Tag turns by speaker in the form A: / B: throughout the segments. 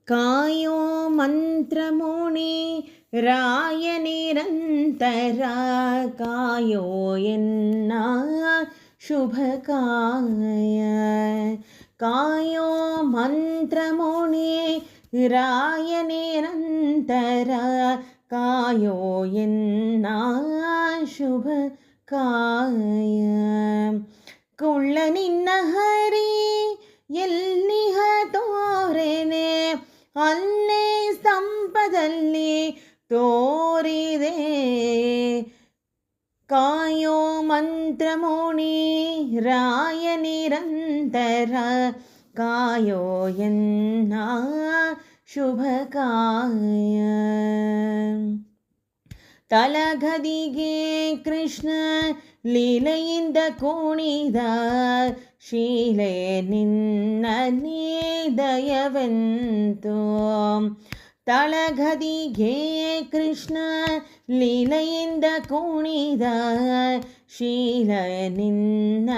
A: ಕಾಯೋ ಮಂತ್ರಮುನಿ ರಾಯ ನಿರಂತರ ಕಾಯೋ ಎನ್ನ ಶುಭಕಾಯ ಕಾಯೋ ಮಂತ್ರಮುನಿ ರಾಯ ನಿರಂತರ ಕಾಯೋ ಎನ್ನ ಶುಭಕಾಯ ಕುಳ್ಳ ನಿನ್ನ ಹರಿ ಎಲ್ಲಿಹ ತೋರೆನೆ ಅಲ್ಲೇ ಸ್ತಂಭದಲ್ಲಿ ತೋರಿದೆ ಕಾಯೋ ಮಂತ್ರಮುನಿ ರಾಯ ನಿರಂತರ ಕಾಯೋ ಎನ್ನ ಶುಭಕಾಯ ತಲಗದಿಗೆ ಕೃಷ್ಣ ಲೀಲೆಯಿಂದ ಕುಣಿದ ಶೀಲೆ ನಿನ್ನ ದಯವೆಂತು ತಳಗದಿಗೆ ಕೃಷ್ಣ ಲೀಲೆಯಿಂದ ಕುಣಿದ ಶೀಲ ನಿನ್ನ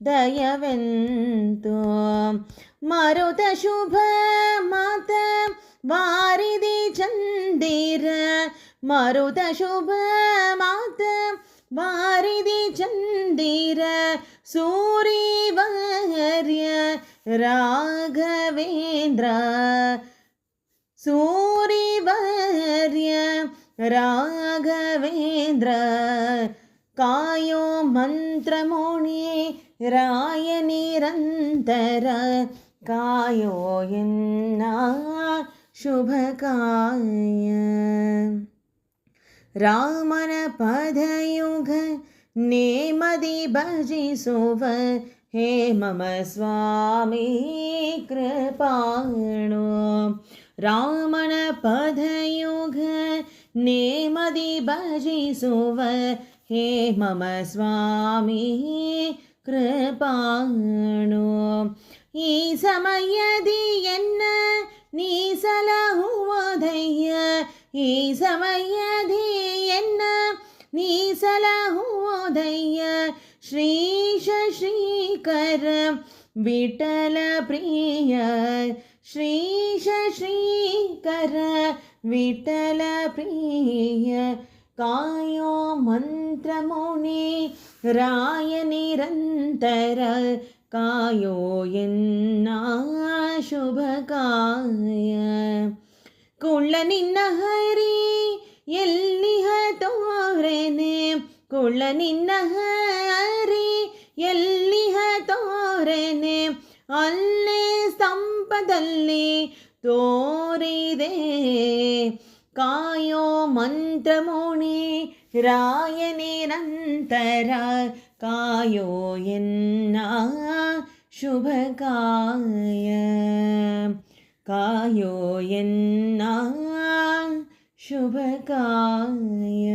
A: ದಯವೆಂತು ಮರುತ ಶುಭ ಮಾತ ವಾರಿದಿ ಚಂದಿರ ಮರುತ ಶುಭ ಮಾತ ವಾರಿದಿ ಚಂದಿರ ಸೂರಿವರ್ಯ ರಾಘವೇಂದ್ರ ಸೂರಿವರ್ಯ ರಾಘವೇಂದ್ರ ಕಾಯೋ ಮಂತ್ರಮುನಿ ರಾಯ ನಿರಂತರ ಕಾಯೋ ಎನ್ನ ಶುಭಕಾಯ ರಾಮನ ಪದಯುಗ ನೇಮದಿ ಭಜಿಸುವ ಹೇ ಮಮ ಸ್ವಾಮಿ ಕೃಪಾಣು ರಾಮನ ಪದಯುಗ ನೇಮದಿ ಭಜಿಸುವ ಹೇ ಮಮ ಸ್ವಾಮಿ ಕೃಪಾಣು ಈ ಸಮಯದಿ ಎನ್ನ ನೀ ಸಲಹುವುದಯ್ಯ ಈ ಸಮಯದಿ ಎನ್ನ ನೀ ಸಲಹುವುದಯ್ಯ ಶ್ರೀಶ ಶ್ರೀಕರ ವಿಠಲ ಪ್ರಿಯ ಶ್ರೀಶ ಶ್ರೀಕರ ವಿಠಲ ಪ್ರಿಯ ಕಾಯೋ ಮಂತ್ರಮುನಿ ರಾಯ ನಿರಂತರ ಕಾಯೋ ಎನ್ನ ಶುಭಕಾಯ ಕುಳ್ಳ ನಿನ್ನ ಹರಿ ಎಲ್ಲಿಹ ತೋರೆನೆ ಕುಳ್ಳ ನಿನ್ನ ಹರಿ ಎಲ್ಲಿಹ ತೋರೆನೆ ಅಲ್ಲೇ ಸ್ತಂಭದಲ್ಲಿ ತೋರಿದೆ ಕಾಯೋ ಮಂತ್ರಮುನಿ ರಾಯ ನಿರಂತರ ಕಾಯೋ ಎನ್ನ ಶುಭಕಾಯ ಕಾಯೋ ಎನ್ನ ಶುಭಕಾಯ